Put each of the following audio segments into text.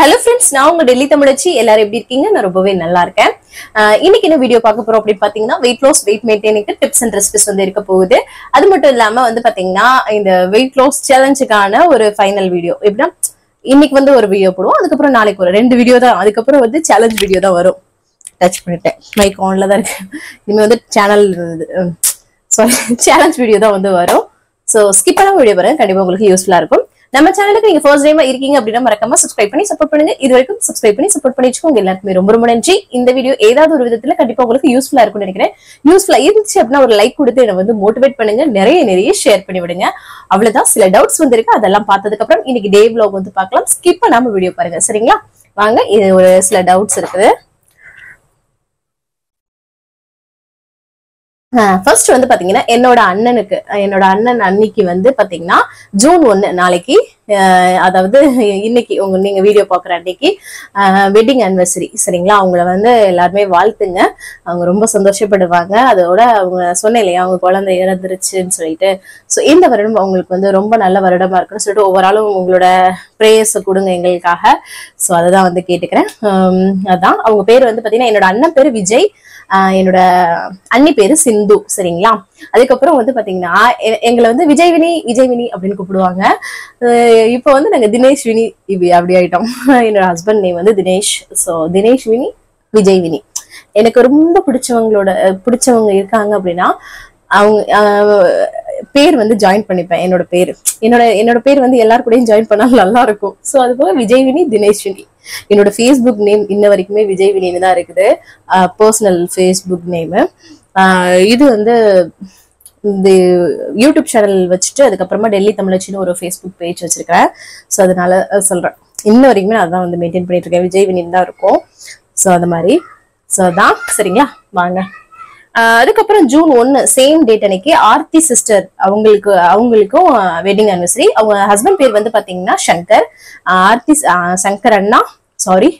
Hello friends, நான் உங்க டெல்லி தமிழச்சி எல்லாரும் எப்படி இருக்கீங்க? நான் ரொம்பவே நல்லா இருக்கேன். இன்னைக்கு என்ன வீடியோ பார்க்க போறோம் அப்படி பாத்தீங்கன்னா weight loss weight maintaining tips and recipes வந்து இருக்க போகுது. அது மட்டும் இல்லாம வந்து பாத்தீங்கன்னா இந்த weight loss challengeக்கான ஒரு ஃபைனல் வீடியோ. எப்படின்னா இன்னைக்கு வந்து ஒரு வீடியோ போடுவோம், அதுக்கப்புறம் நாளைக்கு ஒரு 2 வீடியோ தான், அதுக்கப்புறம் வந்து சேலஞ்ச் வீடியோ தான் வரும். டச் பண்ணிட்டேன், மைக் ஆன்ல தான் இருக்கு. இனிமே வந்து சேலஞ்ச் வீடியோ தான் வந்து வரும். சோ ஸ்கிப் பண்ணாம வீடியோ பாருங்க, கண்டிப்பா உங்களுக்கு யூஸ்ஃபுல்லா இருக்கும். நம்ம சேனலுக்கு நீங்க ஃபர்ஸ்ட் டைமா இருக்கீங்க அப்படின்னா மறக்காம சப்ஸ்கிரைப் பண்ணி சப்போர்ட் பண்ணுங்க. இது வரைக்கும் சப்ஸ்கிரைப் பண்ணி சப்போர்ட் பண்ணி வச்சுக்கோங்க. எல்லாருக்குமே ரொம்ப ரொம்ப நன்றி. இந்த வீடியோ ஏதாவது ஒரு விதத்துல கண்டிப்பா உங்களுக்கு யூஸ்ஃபுல்லா இருக்கும்னு நினைக்கிறேன். யூஸ்ஃபுல்லா இருந்துச்சு அப்படின்னா ஒரு லைக் கொடுத்து என்ன வந்து மோட்டிவேட் பண்ணுங்க, நிறைய ஷேர் பண்ணி விடுங்க. அவ்வளவுதான். சில டவுட்ஸ் வந்திருக்கு, அதெல்லாம் பார்த்ததுக்கு அப்புறம் இன்னைக்கு டே vlog வந்து பார்க்கலாம். ஸ்கிப் பண்ணாம வீடியோ பாருங்க, சரிங்களா? வாங்க, இது ஒரு சில டவுட்ஸ் இருக்குது. ஃபர்ஸ்ட் வந்து பாத்தீங்கன்னா என்னோட அண்ணன் அன்னைக்கு வந்து பாத்தீங்கன்னா ஜூன் 1 நாளைக்கு, அதாவது இன்னைக்கு நீங்க வீடியோ பாக்குற அன்னைக்கு வெட்டிங் ஆனிவர்சரி, சரிங்களா? அவங்கள வந்து எல்லாருமே வாழ்த்துங்க, அவங்க ரொம்ப சந்தோஷப்படுவாங்க. அதோட அவங்க சொன்னேன் இல்லையா, அவங்க குழந்தை இறந்துருச்சுன்னு சொல்லிட்டு. ஸோ இந்த வருடம் அவங்களுக்கு வந்து ரொம்ப நல்ல வருடமா இருக்குன்னு சொல்லிட்டு ஒவ்வொரு உங்களோட பிரேயர்ஸ் கொடுங்க எங்களுக்காக. ஸோ அததான் வந்து கேட்டுக்கிறேன். அதான் அவங்க பேர் வந்து பாத்தீங்கன்னா என்னோட அண்ணன் பேரு விஜய், என்னோட அண்ணி பேரு சிந்து, சரிங்களா? அதுக்கப்புறம் வந்து பாத்தீங்கன்னா எங்களை வந்து விஜய்வினி அப்படின்னு கூப்பிடுவாங்க. இப்போ வந்து நாங்க தினேஷ் வினி அப்படி ஆயிட்டோம். என்னோட ஹஸ்பண்ட் நேம் வந்து தினேஷ். சோ தினேஷ் வினி, விஜய் வினி. எனக்கு ரொம்ப பிடிச்சவங்க இருக்காங்க அப்படின்னா அவங்க பேர் வந்து ஜாயின் பண்ணிப்பேன். என்னோட பேர் வந்து எல்லாரு கூடயும் ஜாயின் பண்ணாலும் நல்லா இருக்கும். சோ அது போல விஜய் வினி, தினேஷ் வினி. என்னோட ஃபேஸ்புக் நேம் இன்ன வரைக்குமே விஜய் வினின்னு தான் இருக்குது, பர்சனல் ஃபேஸ்புக் நேம். இது வந்து இந்த யூடியூப் சேனல் வச்சுட்டு அதுக்கப்புறமா டெல்லி தமிழச்சின்னு ஒரு ஃபேஸ்புக் பேஜ் வச்சிருக்கேன். ஸோ அதனால சொல்றேன், இன்ன வரைக்குமே நான் அதான் வந்து மெயின்டைன் பண்ணிட்டு இருக்கேன், விஜய் வினின்னு தான் இருக்கும். ஸோ அந்த மாதிரி. ஸோ அதான், சரிங்களா? வாங்க. அதுக்கப்புறம் ஜூன் 1 சேம் டேட் அன்னைக்கு ஆர்த்தி சிஸ்டர் அவங்களுக்கும் வெட்டிங் ஆனிவர்சரி. அவங்க ஹஸ்பண்ட் பேர் வந்து பாத்தீங்கன்னா சங்கர். சங்கர் அண்ணா, சாரி,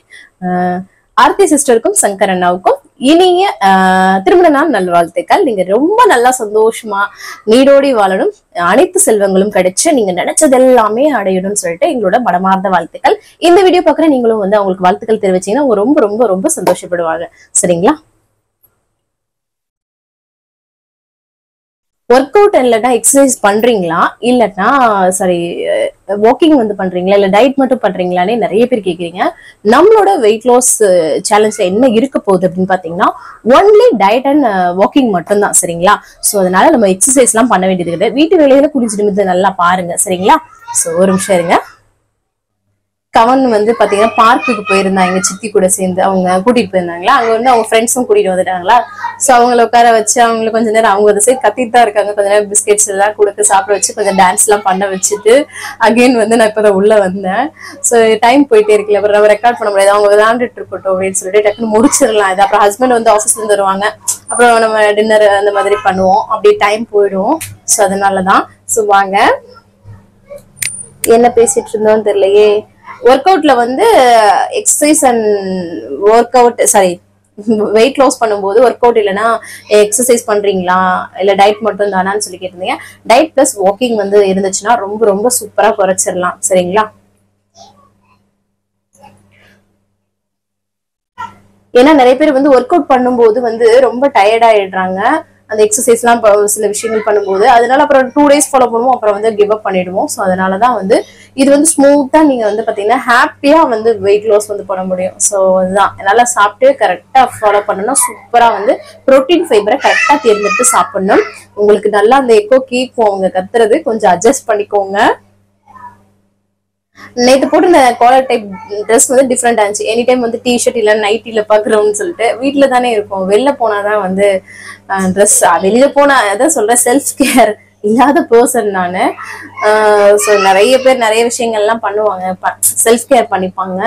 ஆர்த்தி சிஸ்டருக்கும் சங்கர் அண்ணாவுக்கும் இனிய திருமண நாள் நல்வாழ்த்துக்கள். நீங்க ரொம்ப நல்லா சந்தோஷமா நீடோடி வாழணும், அனைத்து செல்வங்களும் கிடைச்சு நீங்க நினைச்சது எல்லாமே அடையணும்னு சொல்லிட்டு எங்களோட மனமார்ந்த வாழ்த்துக்கள். இந்த வீடியோ பாக்குற நீங்களும் வந்து அவங்களுக்கு வாழ்த்துக்கள் தெரிவிச்சீங்கன்னா அவங்க ரொம்ப ரொம்ப ரொம்ப சந்தோஷப்படுவாங்க, சரிங்களா? ஒர்க் அவுட் இல்லைன்னா எக்ஸசைஸ் பண்றீங்களா, இல்லைன்னா சாரி வாக்கிங் வந்து பண்றீங்களா, இல்ல டயட் மட்டும் பண்றீங்களான்னு நிறைய பேர் கேக்குறீங்க. நம்மளோட வெயிட் லாஸ் சேலஞ்ச்ல என்ன இருக்க போகுது அப்படின்னு பாத்தீங்கன்னா ஒன்லி டயட் அண்ட் வாக்கிங் மட்டும் தான், சரிங்களா? சோ அதனால நம்ம எக்ஸசைஸ் எல்லாம் பண்ண வேண்டியது கிடையாது. வீட்டு வேலையில குடிச்சிட்டு நல்லா பாருங்க, சரிங்களா? சோ ஒரு நிமிஷம் இருங்க. கவன் வந்து பாத்தீங்கன்னா பார்க்குக்கு போயிருந்தாங்க, எங்க சித்தி கூட சேர்ந்து அவங்க கூட்டிட்டு போயிருந்தாங்களா. அங்க வந்து அவங்க ஃப்ரெண்ட்ஸும் கூட்டிட்டு வந்துட்டாங்களா. சோ அவங்கள உட்கார வச்சு அவங்களுக்கு கொஞ்ச நேரம் அவங்க சைடு கத்திட்டு தான் இருக்காங்க, கொஞ்ச நேரம் பிஸ்கெட்ஸ் எல்லாம் கொடுத்து சாப்பிட வச்சு கொஞ்சம் டான்ஸ் எல்லாம் பண்ண வச்சுட்டு அகைன் வந்து நான் இப்பதான் உள்ள வந்தேன். சோ டைம் போயிட்டே இருக்குல்ல, அப்புறம் நம்ம ரெக்கார்ட் பண்ண முடியாது, அவங்க விளையாண்டுட்டு இருக்கட்டும் அப்படின்னு சொல்லிட்டு டக்குன்னு முடிச்சிடலாம் இது. அப்புறம் ஹஸ்பண்ட் வந்து ஆஃபீஸ்ல இருந்து வருவாங்க, அப்புறம் நம்ம டின்னர் அந்த மாதிரி பண்ணுவோம், அப்படியே டைம் போயிடும். சோ அதனாலதான். சோ வாங்க, என்ன பேசிட்டு இருந்தோம் தெரியலையே. ஒர்க் அவுட்ல வந்து exercise and workout, sorry weight loss பண்ணும்போது ஒர்க் அவுட் இல்லைன்னா எக்ஸசைஸ் பண்றீங்களா, இல்ல டயட் மட்டும் தானான்னு சொல்லி கேட்டிருந்தீங்க. டயட் பிளஸ் வாக்கிங் வந்து இருந்துச்சுன்னா ரொம்ப ரொம்ப சூப்பரா குறைச்சிடலாம், சரிங்களா? ஏன்னா நிறைய பேர் வந்து ஒர்க் அவுட் பண்ணும்போது வந்து ரொம்ப டயர்ட் ஆயிடுறாங்க, அந்த எக்ஸசைஸ் எல்லாம் சில விஷயங்கள் பண்ணும்போது. அதனால அப்புறம் 2 days ஃபாலோ பண்ணுவோம், அப்புறம் வந்து கிவ் அப் பண்ணிடுவோம். ஸோ அதனாலதான் வந்து இது வந்து ஸ்மூத்தா நீங்க வந்து பாத்தீங்கன்னா ஹாப்பியா வந்து வெயிட் லாஸ் வந்து பண்ண முடியும். ஸோ அதுதான், நல்லா சாப்பிட்டு கரெக்டா ஃபாலோ பண்ணணும். சூப்பரா வந்து புரோட்டீன் ஃபைபரை கரெக்டா தேர்ந்தெடுத்து சாப்பிடணும். உங்களுக்கு நல்லா அந்த எக்கோ கேட்கும் அவங்க கத்துறது, கொஞ்சம் அட்ஜஸ்ட் பண்ணிக்கோங்க. நேற்று போட்டு இந்த காலர் டைப் ட்ரெஸ் வந்து டிஃப்ரெண்ட் ஆச்சு. எனி டைம் வந்து டிஷர்ட் இல்ல நைட்டில பாக்குறோம்னு சொல்லிட்டு வீட்டுல தானே இருக்கும், வெளில போனாதான் வந்து ட்ரெஸ். வெளியில போனா அதான் சொல்றேன், செல்ஃப் கேர் இல்லாத பர்சன் நானு. ஸோ நிறைய பேர் நிறைய விஷயங்கள்லாம் பண்ணுவாங்க, செல்ஃப் கேர் பண்ணிப்பாங்க.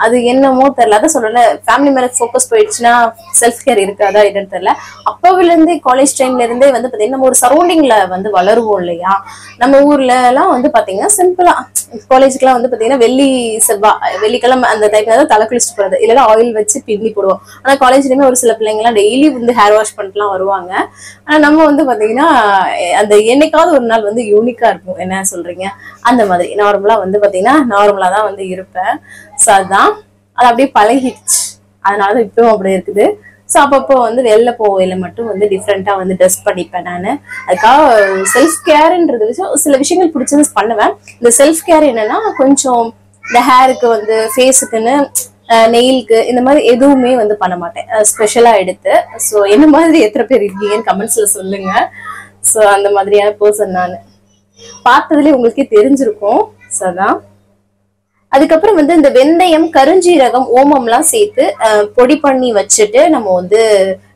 அது என்னமோ தெரியல. அதான் சொல்றேன், ஃபேமிலி மேல ஃபோக்கஸ் போயிடுச்சுன்னா செல்ஃப் கேர் இருக்காதா என்னன்னு தெரியல. அப்போவில இருந்தே காலேஜ் டைம்ல இருந்தே வந்து பாத்தீங்கன்னா நம்ம ஒரு சரௌண்டிங்ல வந்து வளருவோம் இல்லையா. நம்ம ஊர்ல எல்லாம் வந்து பாத்தீங்கன்னா சிம்பிளா காலேஜுக்குலாம் வந்து பாத்தீங்கன்னா வெள்ளிக்கிழமை அந்த டைம்ல தான் தலை குளிச்சுட்டு போறது, இல்லைன்னா ஆயில் வச்சு பின்னி போடுவோம். ஆனா காலேஜ்லயுமே ஒரு சில பிள்ளைங்க எல்லாம் டெய்லி வந்து ஹேர் வாஷ் பண்ணிட்டுலாம் வருவாங்க. ஆனா நம்ம வந்து பாத்தீங்கன்னா அந்த என்னைக்காவது ஒரு நாள் வந்து யூனிக்கா இருக்கும். என்ன சொல்றீங்க? அந்த மாதிரி நார்மலா வந்து பாத்தீங்கன்னா நார்மலா தான் வந்து இருப்பேன். சோ அதுதான் அது அப்படியே பழகிடுச்சு. அதனால இப்பவும் அப்படி இருக்குது. ஸோ அப்பப்போ வந்து வெளில போவையில மட்டும் வந்து டிஃப்ரெண்டா வந்து ட்ரெஸ் பண்ணிப்பேன் நான். அதுக்காக செல்ஃப் கேர்ன்றது சில விஷயங்கள் பிடிச்சது பண்ணுவேன். இந்த செல்ஃப் கேர் என்னன்னா கொஞ்சம் இந்த ஹேருக்கு வந்து ஃபேஸுக்குன்னு நெயிலுக்கு இந்த மாதிரி எதுவுமே வந்து பண்ண மாட்டேன் ஸ்பெஷலா எடுத்து. ஸோ என்ன மாதிரி எத்தனை பேர் இருக்கீங்கன்னு கமெண்ட்ஸ்ல சொல்லுங்க. ஸோ அந்த மாதிரியான பர்சன் நான். பார்த்ததுலேயே உங்களுக்கே தெரிஞ்சிருக்கும். ஸோ அதான். அதுக்கப்புறம் வந்து இந்த வெந்தயம், கருஞ்சீரகம், ஓமம்லாம் சேர்த்து பொடி பண்ணி வச்சுட்டு நம்ம வந்து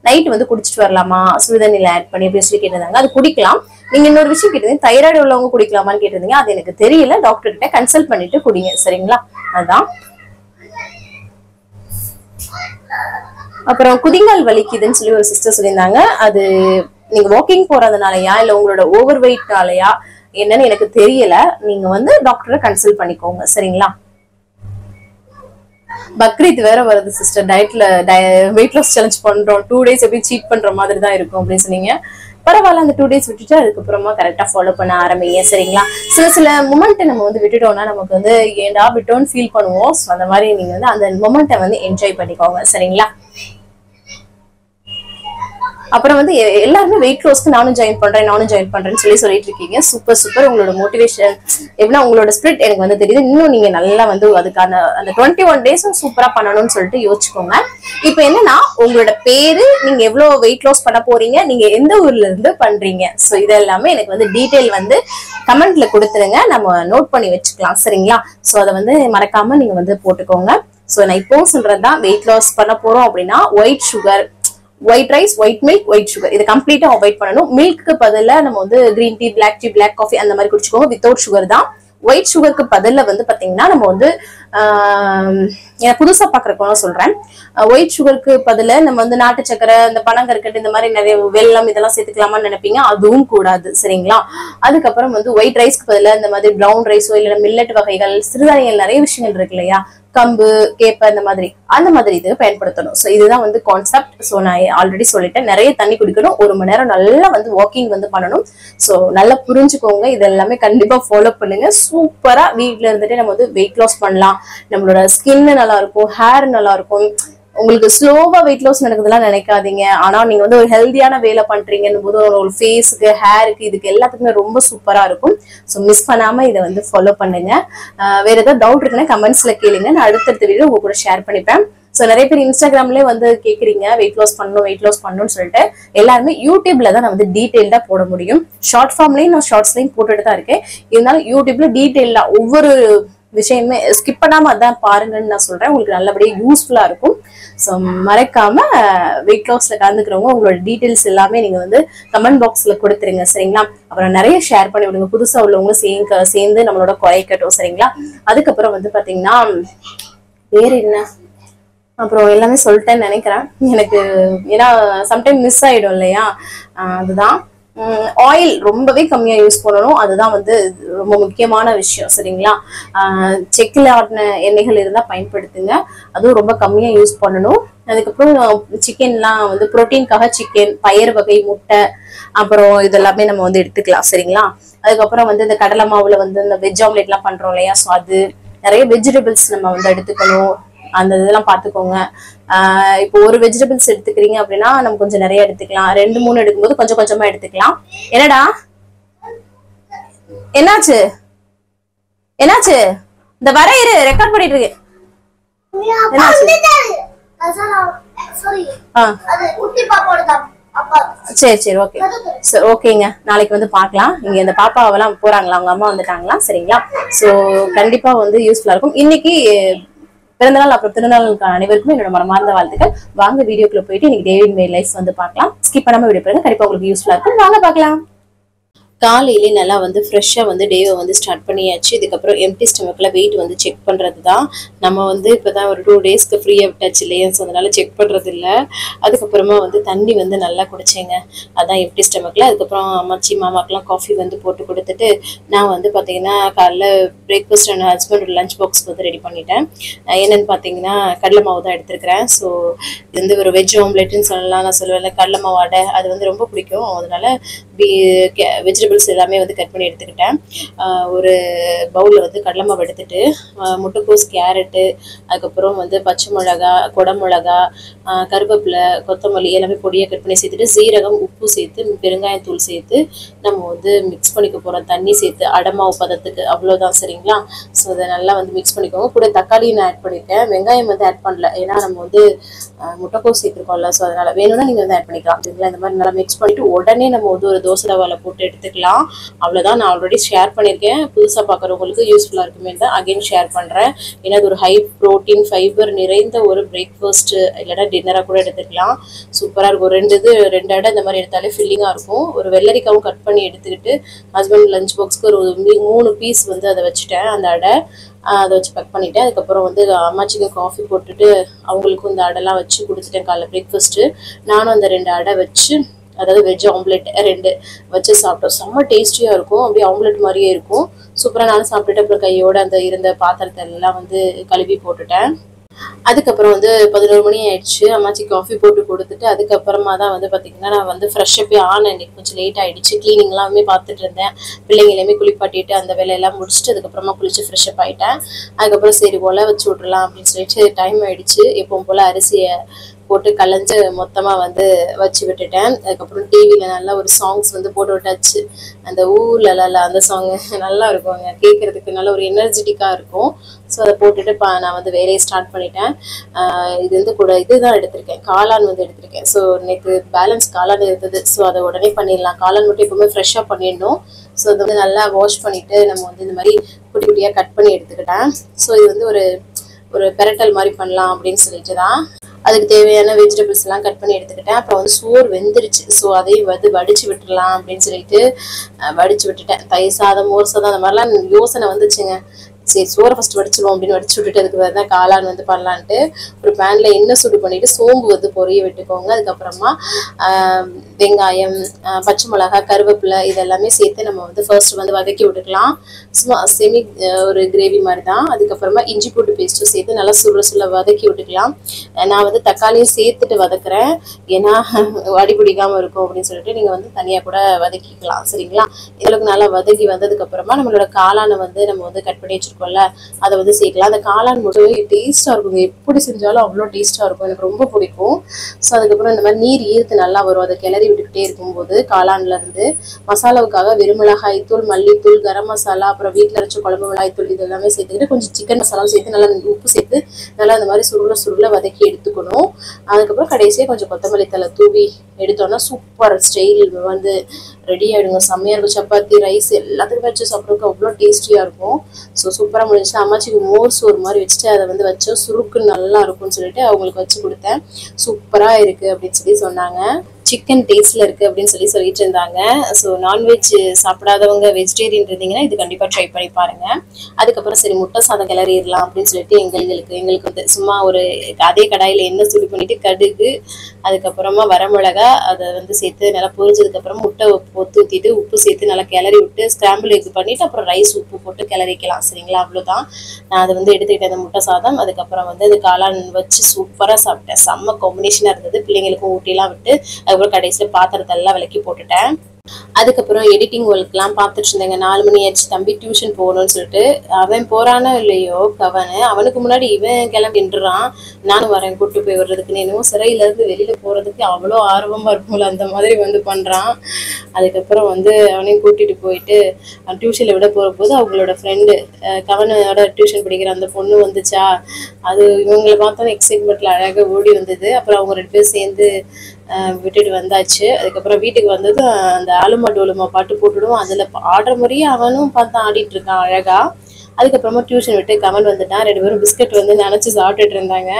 நைட் வந்து குடிச்சிட்டு வரலாமா சுடுதண்ணில ஆட் பண்ணி அப்படின்னு சொல்லி கேட்டிருந்தாங்க. அது குடிக்கலாம். நீங்க இன்னொரு விஷயம் கேட்டிருந்தீங்க, தைராய்டு உள்ளவங்க குடிக்கலாமான்னு கேட்டிருந்தீங்க. அது எனக்கு தெரியல, டாக்டர் கிட்ட கன்சல்ட் பண்ணிட்டு குடிங்க சரிங்களா. அதான். அப்புறம் குதிங்கால் வலிக்குதுன்னு சொல்லி ஒரு சிஸ்டர் சொல்லியிருந்தாங்க. அது நீங்க வாக்கிங் போறதுனாலயா இல்ல உங்களோட ஓவர் வெயிட்னாலயா என்னன்னு எனக்கு தெரியல. நீங்க வந்து டாக்டரை கன்சல்ட் பண்ணிக்கோங்க சரிங்களா. பக்ரீத் வேற வருது சிஸ்டர். டயட்ல வெயிட் லாஸ் சேலஞ்ச் பண்றோம். 2 days எப்படி சீட் பண்ற மாதிரி தான் இருக்கும் அப்படின்னு சொன்னீங்க. பரவாயில்ல, அந்த 2 days விட்டுட்டு அதுக்கப்புறமா கரெக்டா ஃபாலோ பண்ண ஆரம்பிங்க சரிங்களா. சில மொமெண்ட் நம்ம வந்து விட்டுட்டோம்னா நமக்கு வந்து ஏண்டா விட்டோன்னு ஃபீல் பண்ணுவோம். ஸோ அந்த மாதிரி நீங்க வந்து அந்த மொமெண்ட்டை வந்து என்ஜாய் பண்ணிக்கோங்க சரிங்களா. அப்புறம் வந்து எல்லாருமே வெயிட் லாஸ்க்கு நானும் ஜாயின் பண்றேன்னு சொல்லிட்டு இருக்கீங்க. Super super. உங்களோட மோட்டிவேஷன் எப்படின்னா உங்களோட ஸ்பிரிட் எனக்கு வந்து தெரியுது. இன்னும் நீங்க நல்லா வந்து அதுக்கான அந்த 21 days சூப்பரா பண்ணணும்னு சொல்லிட்டு யோசிச்சுக்கோங்க. இப்ப என்னன்னா உங்களோட பேரு, நீங்க எவ்வளவு வெயிட் லாஸ் பண்ண போறீங்க, நீங்க எந்த ஊர்ல இருந்து பண்றீங்க, சோ இதெல்லாமே எனக்கு வந்து டீடைல் வந்து கமெண்ட்ல கொடுத்துருங்க. நம்ம நோட் பண்ணி வச்சுக்கலாம் சரிங்களா. சோ அதை வந்து மறக்காம நீங்க வந்து போட்டுக்கோங்க. சோ நான் இப்போ சொல்றதுதான், வெயிட் லாஸ் பண்ண போறோம் அப்படின்னா white sugar, white rice, white milk, white sugar இது கம்ப்ளீட்டா அவாய்ட் பண்ணணும். மில்க்கு பதிலா நம்ம வந்து கிரீன் டீ, பிளாக் காஃபி அந்த மாதிரி குடிச்சுக்கோங்க. வித்தவுட் சுகர் தான். ஒயிட் சுகருக்கு பதில வந்து பாத்தீங்கன்னா நம்ம வந்து புதுசா பாக்குறதுக்கு சொல்றேன். ஒயிட் சுகருக்கு பதில நம்ம வந்து நாட்டு சக்கரை, இந்த பனங்கற்கண்டு, இந்த மாதிரி நிறைய வெல்லம் இதெல்லாம் சேர்த்துக்கலாமான்னு நினைப்பீங்க. அதுவும் கூடாது சரிங்களா. அதுக்கப்புறம் வந்து ஒயிட் ரைஸ்க்கு பதில இந்த மாதிரி ப்ரௌன் ரைஸோ இல்ல மில்லட் வகைகள், சிறுதானியங்கள் நிறைய விஷயங்கள் இருக்கு இல்லையா, கம்பு, கேப்ப அந்த மாதிரி இது பயன்படுத்தணும். சோ இதுதான் வந்து கான்செப்ட். சோ நான் ஆல்ரெடி சொல்லிட்டேன். நிறைய தண்ணி குடிக்கணும், 1 மணி நேரம் நல்லா வந்து வாக்கிங் வந்து பண்ணணும். சோ நல்லா புரிஞ்சுக்கோங்க. இது எல்லாமே கண்டிப்பா ஃபாலோ பண்ணுங்க. சூப்பரா வீட்ல இருந்துட்டு நம்ம வந்து வெயிட் லாஸ் பண்ணலாம். நம்மளோட ஸ்கின் நல்லா இருக்கும், ஹேர் நல்லா இருக்கும். உங்களுக்கு ஸ்லோவா வெயிட் லாஸ் நடக்குதுலாம் நினைக்காதீங்க. ஆனா நீங்க வந்து ஒரு ஹெல்தியான வேலை பண்றீங்கன்னு போது ஒரு ஃபேஸுக்கு, ஹேருக்கு, இதுக்கு எல்லாத்துக்குமே ரொம்ப சூப்பரா இருக்கும். ஸோ மிஸ் பண்ணாம இதை வந்து ஃபாலோ பண்ணுங்க. வேற ஏதாவது டவுட் இருக்குன்னா கமெண்ட்ஸ்ல கேளுங்க. நான் அடுத்தடுத்த வீடியோ உங்க கூட ஷேர் பண்ணிப்பேன். ஸோ நிறைய பேர் இன்ஸ்டாகிராம்லேயே வந்து கேட்குறீங்க வெயிட் லாஸ் பண்ணணும்னு சொல்லிட்டு. எல்லாருமே யூடியூப்ல தான் நான் வந்து டீட்டெயில்டா போட முடியும். ஷார்ட் ஃபார்ம்லையும் நான் ஷார்ட்ஸ்லையும் போட்டுட்டு தான் இருக்கேன். இருந்தாலும் யூடியூப்ல டீட்டெயில்டா ஒவ்வொரு விஷயமே ஸ்கிப் பண்ணாம அதான் பாருங்கன்னு நான் சொல்றேன். உங்களுக்கு நல்லபடியா யூஸ்ஃபுல்லா இருக்கும். ஸோ மறக்காம வெயிட் லாஸ்ல கலந்துக்கிறவங்க உங்களோட டீட்டெயில்ஸ் எல்லாமே நீங்க வந்து கமெண்ட் பாக்ஸ்ல கொடுத்துருங்க சரிங்களா. அப்புறம் நிறைய ஷேர் பண்ணி விடுங்க. புதுசா உள்ளவங்களும் சேர்ந்து நம்மளோட குறைக்கட்டும் சரிங்களா. அதுக்கப்புறம் வந்து பாத்தீங்கன்னா வேற என்ன, அப்புறம் எல்லாமே சொல்லிட்டேன்னு நினைக்கிறேன். எனக்கு ஏன்னா சம்டைம் மிஸ் ஆயிடும் இல்லையா. அதுதான் ஆயில் ரொம்பவே கம்மியா யூஸ் பண்ணணும். அதுதான் வந்து ரொம்ப முக்கியமான விஷயம் சரிங்களா. செக்கில் ஆடின எண்ணெய்கள் இருந்தா பயன்படுத்துங்க. அதுவும் ரொம்ப கம்மியா யூஸ் பண்ணணும். அதுக்கப்புறம் சிக்கன்லாம் வந்து புரோட்டீனுக்காக சிக்கன், பயறு வகை, முட்டை, அப்புறம் இதெல்லாமே நம்ம வந்து எடுத்துக்கலாம் சரிங்களா. அதுக்கப்புறம் வந்து இந்த கடலை மாவுல வந்து இந்த வெஜ் ஆம்லெட் எல்லாம் பண்றோம் இல்லையா. ஸோ அது நிறைய வெஜிடபிள்ஸ் நம்ம வந்து எடுத்துக்கணும். அந்த இதெல்லாம் பாத்துக்கோங்க. இப்போ ஒரு வெஜிடபிள்ஸ் எடுத்துக்கிறீங்க அப்படின்னா நம்ம கொஞ்சம் நிறைய எடுத்துக்கலாம். 2-3 எடுக்கும்போது கொஞ்சம் கொஞ்சமா எடுத்துக்கலாம். என்னடா என்னாச்சு இந்த வர இரு, ரெக்கார்ட் பண்ணிட்டு இருக்கு. சரி ஓகே. ஓகேங்க, நாளைக்கு வந்து பாக்கலாம். இங்க இந்த பாப்பாவெல்லாம் போறாங்களா, அவங்க அம்மா வந்துட்டாங்களா சரிங்களா. சோ கண்டிப்பா வந்து யூஸ்ஃபுல்லா இருக்கும். இன்னைக்கு பிறந்தநாள் அப்புறம் திருநாளுக்கான அனைவருக்கும் என்னோட மனமார்ந்த வாழ்த்துக்கள். வாங்க வீடியோக்குள்ள போயிட்டு இன்னைக்கு டேவிட் மே லைஃப் வந்து பார்க்கலாம். ஸ்கிப் பண்ணாம வீடியோ பாருங்க, கண்டிப்பா உங்களுக்கு யூஸ்ஃபுல்லா இருக்கும். வாங்க பார்க்கலாம். காலையிலே நல்லா வந்து ஃப்ரெஷ்ஷாக வந்து டேவை வந்து ஸ்டார்ட் பண்ணியாச்சு. இதுக்கப்புறம் எம்டி ஸ்டமக்கில் வெயிட் வந்து செக் பண்ணுறது தான். நம்ம வந்து இப்போ தான் ஒரு 2 டேஸ்க்கு ஃப்ரீயாக விட்டாச்சு இல்லையா, ஸோ அதனால் செக் பண்ணுறது இல்லை. அதுக்கப்புறமா வந்து தண்ணி வந்து நல்லா குடிச்சேங்க, அதான் எம்டி ஸ்டமக்கில். அதுக்கப்புறம் அம்மாச்சி மாமாக்கெலாம் காஃபி வந்து போட்டு கொடுத்துட்டு நான் வந்து பார்த்தீங்கன்னா காலைல பிரேக்ஃபாஸ்ட் அண்ட் ஹஸ்பண்டோட லஞ்ச் பாக்ஸ் வந்து ரெடி பண்ணிட்டேன். என்னென்னு பார்த்தீங்கன்னா கடலை மாவு தான் எடுத்துருக்கிறேன். ஸோ இது வந்து ஒரு வெஜ் ஆம்லெட்டுன்னு சொல்லலாம். நான் சொல்லுவேன் கடலை மாவு அடை, அது வந்து ரொம்ப பிடிக்கும். அதனால் வெஜிடபிள்ஸ் எல்லாமே வந்து கட் பண்ணி எடுத்துக்கிட்டேன். ஒரு பவுலில் வந்து கடலை மாவு எடுத்துட்டு முட்டைக்கோஸ், கேரட்டு, அதுக்கப்புறம் வந்து பச்சை மிளகா, குடமிளகா, கருவேப்பிலை, கொத்தமல்லி எல்லாமே பொடியாக கட் பண்ணி சேர்த்துட்டு சீரகம், உப்பு சேர்த்து பெருங்காயத்தூள் சேர்த்து நம்ம வந்து மிக்ஸ் பண்ணிக்க போகிறோம். தண்ணி சேர்த்து அடமாவு பதத்துக்கு, அவ்வளோதான். சரிங்களா? ஸோ அதை நல்லா வந்து மிக்ஸ் பண்ணிக்கோங்க. கூட தக்காளியும் நான் ஆட் பண்ணியிருக்கேன், வெங்காயம் வந்து ஆட் பண்ணல, ஏன்னா நம்ம வந்து முட்டைக்கோஸ் சேர்த்துருக்கோம்ல. ஸோ அதனால் வேணும்னா நீங்கள் வந்து ஆட் பண்ணிக்கலாம். சரிங்களா? இந்த மாதிரி நல்லா மிக்ஸ் பண்ணிவிட்டு உடனே நம்ம வந்து ஒரு தோசை தவாவில் போட்டு எடுத்துக்கலாம். அவ்வளோதான். நான் ஆல்ரெடி ஷேர் பண்ணியிருக்கேன், புதுசாக பார்க்குறவங்களுக்கு யூஸ்ஃபுல்லாக இருக்குமே தான் அகைன் ஷேர் பண்ணுறேன். ஏன்னா அது ஒரு ஹை ப்ரோட்டீன் ஃபைபர் நிறைந்த ஒரு பிரேக்ஃபாஸ்ட்டு இல்லைனா டின்னராக கூட எடுத்துக்கலாம். சூப்பராக இருக்கும். ரெண்டு அடை இந்த மாதிரி எடுத்தாலே ஃபில்லிங்காக இருக்கும். ஒரு வெள்ளரிக்காவும் கட் பண்ணி எடுத்துக்கிட்டு ஹஸ்பண்ட் லஞ்ச் பாக்ஸ்க்கு ஒரு 3 பீஸ் வந்து அதை வச்சுட்டேன். அந்த அடை அதை வச்சு பேக் பண்ணிவிட்டேன். அதுக்கப்புறம் வந்து அம்மாச்சிக்கு காஃபி போட்டுட்டு அவங்களுக்கும் இந்த அடைலாம் வச்சு கொடுத்துட்டேன் காலைல பிரேக்ஃபாஸ்ட்டு. நானும் அந்த 2 அடை வச்சு, அதாவது வெஜ் ஆம்லெட் 2 வச்சு சாப்பிட்டோம். செம்ம டேஸ்டியாக இருக்கும், அப்படியே ஆம்லெட் மாதிரியே இருக்கும். சூப்பராக நானும் சாப்பிட்டுட்டு அப்புறம் கையோட அந்த இருந்த பாத்திரத்தை எல்லாம் வந்து கழுவி போட்டுட்டேன். அதுக்கப்புறம் வந்து 11 மணி ஆயிடுச்சு. அம்மாச்சி காஃபி போட்டு கொடுத்துட்டு அதுக்கப்புறமா தான் வந்து பார்த்தீங்கன்னா நான் வந்து ஃப்ரெஷ்ஷப்பே ஆனேன். இன்னைக்கு கொஞ்சம் லேட் ஆகிடுச்சு. க்ளீனிங்லாமே பார்த்துட்டு இருந்தேன். பிள்ளைங்க எல்லாமே குளிப்பாட்டிட்டு அந்த வேலையெல்லாம் முடிச்சுட்டு அதுக்கப்புறமா குளிச்சு ஃப்ரெஷ்ஷப் ஆகிட்டேன். அதுக்கப்புறம் சரி ஒலை வச்சு விட்றலாம் அப்படின்னு சொல்லிட்டு டைம் ஆகிடுச்சு. எப்பவும் போல் அரிசியை போட்டு கலைஞ்சு மொத்தமாக வந்து வச்சு விட்டுட்டேன். அதுக்கப்புறம் டிவியில் நல்லா ஒரு சாங்ஸ் வந்து போட்டு விட்டாச்சு. அந்த ஊர்ல அந்த சாங் நல்லா இருக்குங்க, கேட்குறதுக்கு நல்ல ஒரு எனர்ஜெட்டிக்காக இருக்கும். ஸோ அதை போட்டுட்டு நான் வந்து வேலையை ஸ்டார்ட் பண்ணிட்டேன். இது வந்து கூட இதுதான் எடுத்திருக்கேன், காளான் வந்து எடுத்திருக்கேன். ஸோ நேற்று பேலன்ஸ் காளான் இருந்தது. ஸோ அதை உடனே பண்ணிடலாம். காளான் மட்டும் எப்பவுமே ஃப்ரெஷ்ஷாக பண்ணிடணும். ஸோ அதை வந்து நல்லா வாஷ் பண்ணிவிட்டு நம்ம வந்து இந்த மாதிரி குட்டி குட்டியாக கட் பண்ணி எடுத்துக்கிட்டேன். ஸோ இது வந்து ஒரு பெரட்டல் மாதிரி பண்ணலாம் அப்படின்னு சொல்லிட்டு தான் அதுக்கு தேவையான வெஜிடபிள்ஸ் எல்லாம் கட் பண்ணி எடுத்துக்கிட்டேன். அப்புறம் வந்து சோறு வெந்துருச்சு. ஸோ அதையும் வந்து வடிச்சு விட்டுடலாம் அப்படின்னு சொல்லிட்டு வடிச்சு விட்டுட்டேன். தயிர் சாதம், மோர் சாதம் அந்த மாதிரிலாம் யோசனை வந்துச்சுங்க. சரி சோறை ஃபஸ்ட்டு வடிச்சிடுவோம் அப்படின்னு வடிச்சு விட்டுட்டு அதுக்கு வேறு தான் காளான் வந்து பண்ணலான்ட்டு ஒரு பேனில் எண்ணெய் சூடு பண்ணிவிட்டு சோம்பு வந்து பொரிய விட்டுக்கோங்க. அதுக்கப்புறமா வெங்காயம், பச்சை மிளகா, கருவேப்பிலை இதெல்லாமே சேர்த்து நம்ம வந்து ஃபர்ஸ்ட் வந்து வதக்கி விட்டுக்கலாம். சும்மா செமி ஒரு கிரேவி மாதிரி தான். அதுக்கப்புறமா இஞ்சி பூண்டு பேஸ்ட்டும் சேர்த்து நல்லா சுருள வதக்கி விட்டுக்கலாம். நான் வந்து தக்காளியும் சேர்த்துட்டு வதக்குறேன், ஏன்னா அடி பிடிக்காமல் இருக்கும் அப்படின்னு சொல்லிட்டு நீங்கள் வந்து தனியாக கூட வதக்கிக்கலாம். சரிங்களா? இதற்கு நல்லா வதக்கி வந்ததுக்கப்புறமா நம்மளோட காளானை வந்து நம்ம வந்து கட் பண்ணி வச்சுருக்கோம்ல, அதை வந்து சேர்க்கலாம். அந்த காளான் மட்டும் டேஸ்ட்டாக இருக்குங்க, எப்படி செஞ்சாலும் அவ்வளோ டேஸ்ட்டாக இருக்கும், எனக்கு ரொம்ப பிடிக்கும். ஸோ அதுக்கப்புறம் இந்த மாதிரி நீர் ஈர்த்து நல்லா வரும். அதை கிளறி விட்டுக்கிட்டே இருக்கும்போது காளான்ல இருந்து மசாலாவுக்காக வெறுமிளகாய் தூள், மல்லித்தூள், கரம் மசாலா, அப்புறம் வீட்டில் அரைச்ச குழம்பு மிளகாய் தூள் இது எல்லாமே சேர்த்துக்கிட்டு கொஞ்சம் சிக்கன் மசாலாவும் சேர்த்து நல்லா உப்பு சேர்த்து நல்லா இந்த மாதிரி சுருள வதக்கி எடுத்துக்கணும். அதுக்கப்புறம் கடைசியாக கொஞ்சம் கொத்தமல்லி தலை தூவி எடுத்தோம்னா சூப்பர் ஸ்டைல் வந்து ரெடி ஆகிடுங்க. செம்மையாக இருக்கும். சப்பாத்தி, ரைஸ் எல்லாத்துக்குமே வச்சு சாப்பிட்றதுக்கு அவ்வளோ டேஸ்டியாக இருக்கும். ஸோ சூப்பராக முடிஞ்சிச்சு. அம்மாச்சிக்கு மோர் சோறு மாதிரி வச்சுட்டு அதை வந்து வச்சோம், சுருக்கு நல்லா இருக்கும்னு சொல்லிட்டு அவங்களுக்கு வச்சு கொடுத்தேன். சூப்பராக இருக்குது அப்படின்னு சொல்லி சொன்னாங்க. சிக்கன் டேஸ்ட்ல இருக்குது அப்படின்னு சொல்லிட்டு இருந்தாங்க. ஸோ நான்வெஜ் சாப்பிடாதவங்க, வெஜிடேரியன் இருந்தீங்கன்னா இது கண்டிப்பாக ட்ரை பண்ணி பாருங்க. அதுக்கப்புறம் சரி முட்டை சாதம் கிளறிடலாம் அப்படின்னு சொல்லிட்டு எங்களுக்கு வந்து சும்மா ஒரு அதே கடாயில் எண்ணெய் சூடு பண்ணிட்டு கடுகு, அதுக்கப்புறமா வரமிளகா அதை வந்து சேர்த்து நல்லா பொரிஞ்சதுக்கப்புறம் முட்டை ஊற்றிட்டு உப்பு சேர்த்து நல்லா கிளறி விட்டு ஸ்கிராம்பிள் எக் பண்ணிவிட்டு அப்புறம் ரைஸ் உப்பு போட்டு கிளறிக்கலாம். சரிங்களா? அவ்வளோதான். நான் அதை வந்து எடுத்துக்கிட்டேன் அந்த முட்டை சாதம். அதுக்கப்புறம் வந்து அது காளான் வச்சு சூப்பராக சாப்பிட்டேன். செம்ம காம்பினேஷனாக இருந்தது. பிள்ளைங்களுக்கும் ஊட்டிலாம் விட்டு அதுக்கப்புறம் கடைசியில் பாத்திரத்தை எல்லாம் விளக்கி போட்டுட்டேன். அதுக்கப்புறம் எடிட்டிங் ஒர்க்லாம் பார்த்துட்டு இருந்தேங்க. 4 மணி ஆச்சு. தம்பி டியூஷன் போகணும்னு சொல்லிட்டு அவன் போறானோ இல்லையோ அவனுக்கு முன்னாடி இவன் கிளம்பின்றான். நானும் வரேன் கூப்பிட்டு போய் வர்றதுக்கு. என்னமோ சிறையிலேருந்து வெளியில் போகிறதுக்கு அவ்வளோ ஆர்வமாக இருக்கும்ல, அந்த மாதிரி வந்து பண்ணுறான். அதுக்கப்புறம் வந்து அவனையும் கூட்டிகிட்டு போயிட்டு டியூஷனில் விட போது அவங்களோட ஃப்ரெண்டு கவனோட டியூஷன் படிக்கிற அந்த பொண்ணு வந்துச்சா, அது இவங்களை பார்த்தோன்னே எக்ஸைட்மெண்ட்டில் அழகாக ஓடி வந்தது. அப்புறம் அவங்க 2 பேரும் சேர்ந்து விட்டுட்டு வந்தாச்சு. அதுக்கப்புறம் வீட்டுக்கு வந்ததும் அந்த ஆலுமா டோலுமா பாட்டு போட்டுடுவோம். அதில் ஆடுற முறையே அவனும் பார்த்து ஆடிட்டு இருக்கான் அழகா. அதுக்கப்புறமா டியூஷன் விட்டு கமல் வந்துட்டான். 2 பேரும் பிஸ்கட் வந்து நினச்சி சாப்பிட்டுட்டு இருந்தாங்க.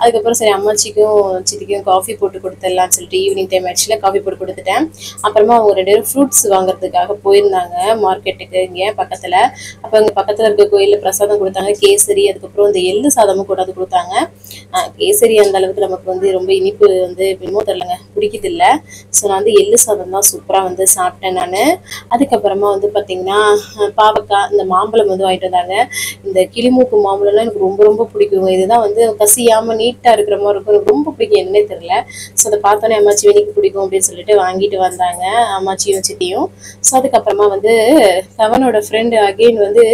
அதுக்கப்புறம் சரி அம்மாச்சிக்கும் சித்திக்கும் காஃபி போட்டு கொடுத்துடலாம்னு சொல்லிட்டு ஈவினிங் டைம் ஆச்சுல காஃபி போட்டு கொடுத்துட்டேன். அப்புறமா அவங்க 2 பேரும் ஃப்ரூட்ஸ் வாங்குறதுக்காக போயிருந்தாங்க மார்க்கெட்டுக்கு இங்கே பக்கத்தில். அப்போ இங்கே பக்கத்தில் இருக்க கோயிலில் பிரசாதம் கொடுத்தாங்க, கேசரி, அதுக்கப்புறம் இந்த எள்ளு சாதமும் கொண்டாந்து கொடுத்தாங்க. கேசரி அந்த அளவுக்கு நமக்கு வந்து ரொம்ப இனிப்பு வந்து என்னமோ தெரிலங்க, பிடிக்குது இல்லை. ஸோ நான் வந்து எள்ளு சாதம் தான் சூப்பராக வந்து சாப்பிட்டேன் நான். அதுக்கப்புறமா வந்து பார்த்தீங்கன்னா பாவக்காய், இந்த மாம்பழம் வந்து வாங்கிட்டு வந்தாங்க. இந்த கிளிமூக்கு மாம்பழம்லாம் எனக்கு ரொம்ப ரொம்ப பிடிக்குங்க. இதுதான் வந்து கசியாமல் நீட்டாக இருக்கிற மாதிரி இருக்கும், எனக்கு ரொம்ப பிடிக்கும், என்னன்னே தெரியல. ஸோ அதை பார்த்தோன்னே அம்மாச்சி எனக்கு பிடிக்கும் அப்படின்னு சொல்லிட்டு வாங்கிட்டு வந்தாங்க அம்மாச்சியும் சித்தியும். ஸோ அதுக்கப்புறமா வந்து கவனோட ஃப்ரெண்டு அகெயின் வந்து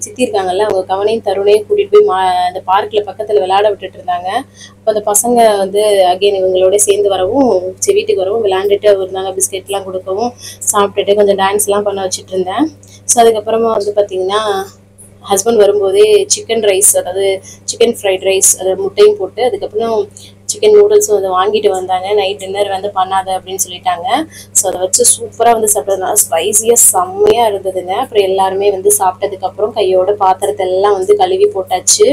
சித்தி இருக்காங்கல்ல, அவங்க கவனையும் தருணையும் கூட்டிகிட்டு போய் அந்த பார்க்கில் பக்கத்தில் விளையாட விட்டுட்டு இருந்தாங்க. அப்போ அந்த பசங்க வந்து அகெயின் இவங்களோட சேர்ந்து வரவும் வீட்டுக்கு வரவும் விளையாண்டுட்டு இருந்தாங்க. பிஸ்கெட்லாம் கொடுக்கவும் சாப்பிட்டுட்டு கொஞ்சம் டான்ஸ்லாம் பண்ண வச்சுட்டு இருந்தேன். ஸோ அதுக்கப்புறமா வந்து பார்த்தீங்கன்னா ஹஸ்பண்ட் வரும்போதே சிக்கன் ரைஸ், அதாவது சிக்கன் ஃப்ரைட் ரைஸ், அது முட்டையும் போட்டு அதுக்கப்புறம் சிக்கன் நூடுல்ஸும் வந்து வாங்கிட்டு வந்தாங்க. நைட் டின்னர் வந்து பண்ணாத அப்படின்னு சொல்லிட்டாங்க. ஸோ அதை வச்சு சூப்பராக வந்து சாப்பிட்டதுனால ஸ்பைஸியாக செம்மையாக இருந்ததுங்க. அப்புறம் எல்லாருமே வந்து சாப்பிட்டதுக்கப்புறம் கையோட பாத்திரத்தை எல்லாம் வந்து கழுவி போட்டாச்சு.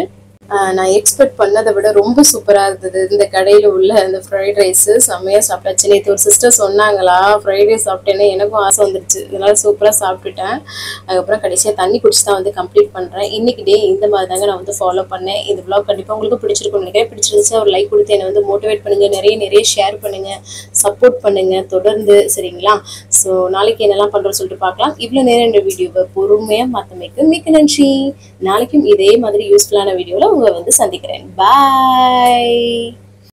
நான் எக்ஸ்பெக்ட் பண்ணதை விட ரொம்ப சூப்பராக இருந்தது இந்த கடையில் உள்ள அந்த ஃப்ரைட் ரைஸு. செம்மையாக சாப்பிட்டாச்சு. நேற்று ஒரு சிஸ்டர் சொன்னாங்களா ஃப்ரைட் ரைஸ் சாப்பிட்டேன்னு, எனக்கும் ஆசை வந்துருச்சு. இதனால் சூப்பராக சாப்பிட்டுட்டேன். அதுக்கப்புறம் கடைசியாக தண்ணி குடிச்சு தான் வந்து கம்ப்ளீட் பண்ணுறேன். இன்றைக்கி டே இந்த மாதிரி தாங்க நான் வந்து ஃபாலோ பண்ணேன். இந்த vlog கண்டிப்பாக உங்களுக்கு பிடிச்சிருக்கும் நினைக்கிறேன். பிடிச்சிருந்துச்சு ஒரு லைக் கொடுத்து என்னை வந்து மோட்டிவேட் பண்ணுங்கள், நிறைய ஷேர் பண்ணுங்கள், சப்போர்ட் பண்ணுங்கள் தொடர்ந்து, சரிங்களா? ஸோ நாளைக்கு என்னெல்லாம் பண்ணுறோன்னு சொல்லிட்டு பார்க்கலாம். இவ்வளோ நேரம் இந்த வீடியோவை பொறுமையாக மாற்றமைக்கு மிக்க நன்றி. நாளைக்கும் இதே மாதிரி யூஸ்ஃபுல்லான வீடியோவில் உங்களை வந்து சந்திக்கிறேன். பாய்.